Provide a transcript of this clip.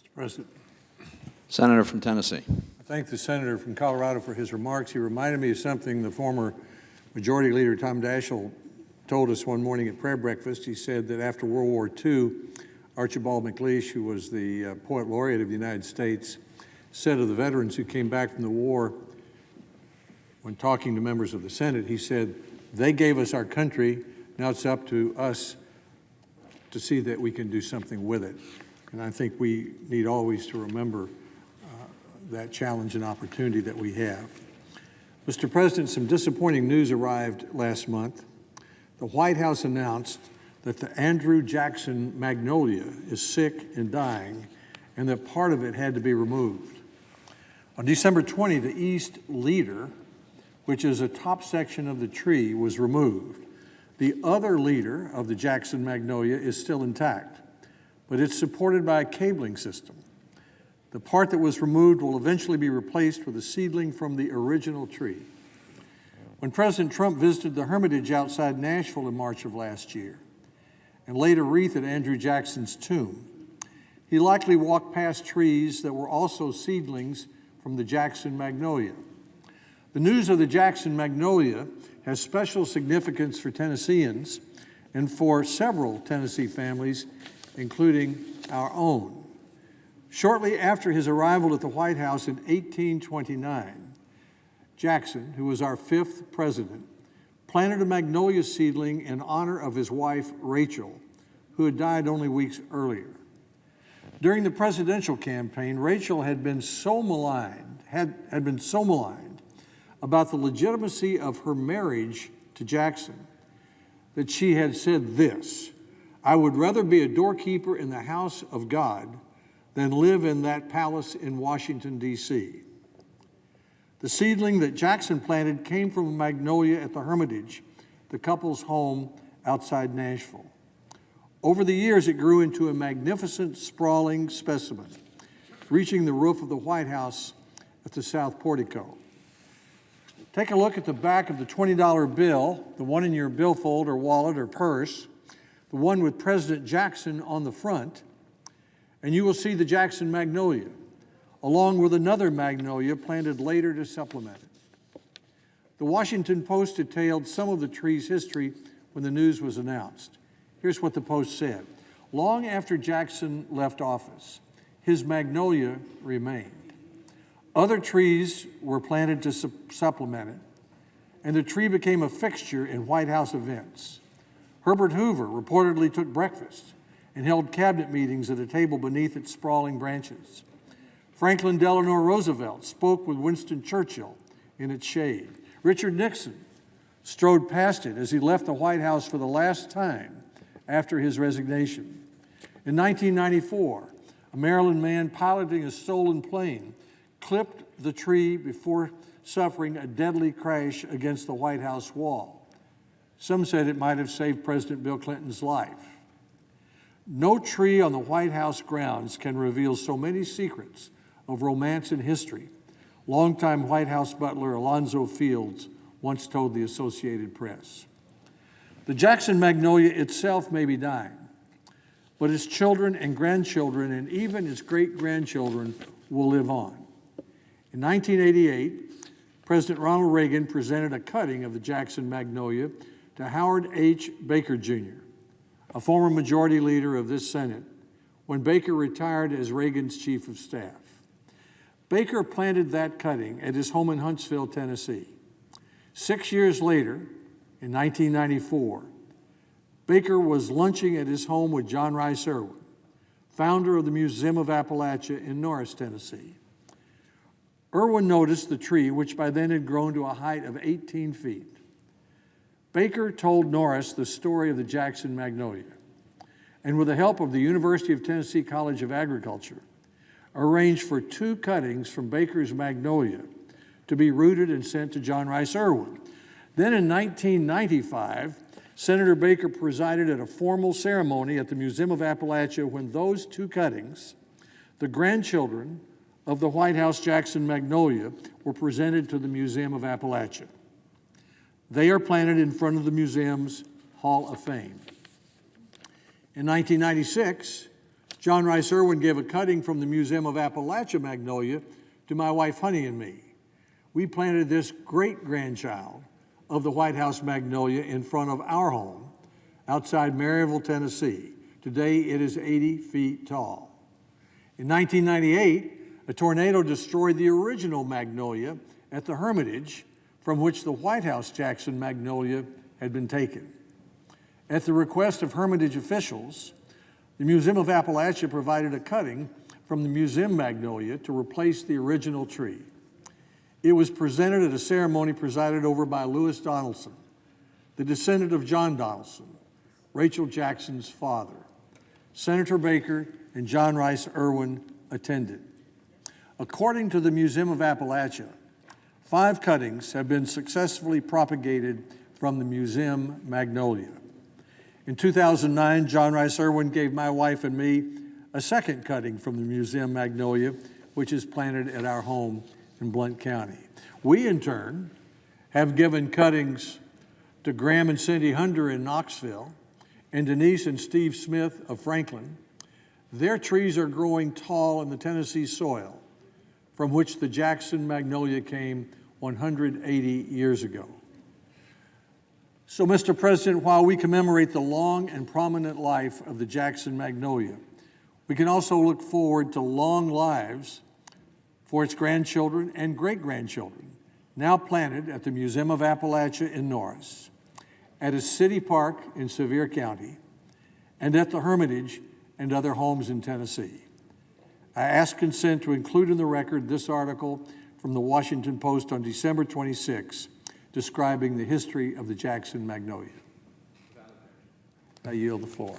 Mr. President. Senator from Tennessee. I thank the senator from Colorado for his remarks. He reminded me of something the former Majority Leader Tom Daschle told us one morning at prayer breakfast. He said that after World War II, Archibald MacLeish, who was the poet laureate of the United States, said of the veterans who came back from the war, when talking to members of the Senate, he said, "They gave us our country, now it's up to us to see that we can do something with it." And I think we need always to remember that challenge and opportunity that we have. Mr. President, some disappointing news arrived last month. The White House announced that the Andrew Jackson Magnolia is sick and dying, and that part of it had to be removed. On December 20, the east leader, which is a top section of the tree, was removed. The other leader of the Jackson Magnolia is still intact, but it's supported by a cabling system. The part that was removed will eventually be replaced with a seedling from the original tree. When President Trump visited the Hermitage outside Nashville in March of last year and laid a wreath at Andrew Jackson's tomb, he likely walked past trees that were also seedlings from the Jackson Magnolia. The news of the Jackson Magnolia has special significance for Tennesseans and for several Tennessee families, including our own. Shortly after his arrival at the White House in 1829, Jackson, who was our 5th president, planted a magnolia seedling in honor of his wife, Rachel, who had died only weeks earlier. During the presidential campaign, Rachel had been so maligned about the legitimacy of her marriage to Jackson that she had said this: "I would rather be a doorkeeper in the house of God than live in that palace in Washington, D.C. The seedling that Jackson planted came from a magnolia at the Hermitage, the couple's home outside Nashville. Over the years, it grew into a magnificent, sprawling specimen, reaching the roof of the White House at the south portico. Take a look at the back of the $20 bill, the one in your billfold or wallet or purse, the one with President Jackson on the front, and you will see the Jackson Magnolia, along with another magnolia planted later to supplement it." The Washington Post detailed some of the tree's history when the news was announced. Here's what the Post said: "Long after Jackson left office, his magnolia remained. Other trees were planted to supplement it, and the tree became a fixture in White House events. Herbert Hoover reportedly took breakfast and held cabinet meetings at a table beneath its sprawling branches. Franklin Delano Roosevelt spoke with Winston Churchill in its shade. Richard Nixon strode past it as he left the White House for the last time after his resignation. In 1994, a Maryland man piloting a stolen plane clipped the tree before suffering a deadly crash against the White House wall. Some said it might have saved President Bill Clinton's life. No tree on the White House grounds can reveal so many secrets of romance and history," longtime White House butler Alonzo Fields once told the Associated Press. The Jackson Magnolia itself may be dying, but its children and grandchildren and even its great-grandchildren will live on. In 1988, President Ronald Reagan presented a cutting of the Jackson Magnolia to Howard H. Baker, Jr., a former majority leader of this Senate, when Baker retired as Reagan's chief of staff. Baker planted that cutting at his home in Huntsville, Tennessee. 6 years later, in 1994, Baker was lunching at his home with John Rice Irwin, founder of the Museum of Appalachia in Norris, Tennessee. Irwin noticed the tree, which by then had grown to a height of 18 feet. Baker told Norris the story of the Jackson Magnolia, and with the help of the University of Tennessee College of Agriculture, arranged for 2 cuttings from Baker's Magnolia to be rooted and sent to John Rice Irwin. Then in 1995, Senator Baker presided at a formal ceremony at the Museum of Appalachia when those 2 cuttings, the grandchildren of the White House Jackson Magnolia, were presented to the Museum of Appalachia. They are planted in front of the museum's Hall of Fame. In 1996, John Rice Irwin gave a cutting from the Museum of Appalachia Magnolia to my wife, Honey, and me. We planted this great-grandchild of the White House Magnolia in front of our home outside Maryville, Tennessee. Today, it is 80 feet tall. In 1998, a tornado destroyed the original Magnolia at the Hermitage from which the White House Jackson Magnolia had been taken. At the request of Hermitage officials, the Museum of Appalachia provided a cutting from the museum Magnolia to replace the original tree. It was presented at a ceremony presided over by Lewis Donaldson, the descendant of John Donaldson, Rachel Jackson's father. Senator Baker and John Rice Irwin attended. According to the Museum of Appalachia, 5 cuttings have been successfully propagated from the museum Magnolia. In 2009, John Rice Irwin gave my wife and me a second cutting from the museum Magnolia, which is planted at our home in Blount County. We, in turn, have given cuttings to Graham and Cindy Hunter in Knoxville and Denise and Steve Smith of Franklin. Their trees are growing tall in the Tennessee soil from which the Jackson Magnolia came 180 years ago. So, Mr. President, while we commemorate the long and prominent life of the Jackson Magnolia, we can also look forward to long lives for its grandchildren and great-grandchildren, now planted at the Museum of Appalachia in Norris, at a city park in Sevier County, and at the Hermitage and other homes in Tennessee. I ask consent to include in the record this article from the Washington Post on December 26, describing the history of the Jackson Magnolia. I yield the floor.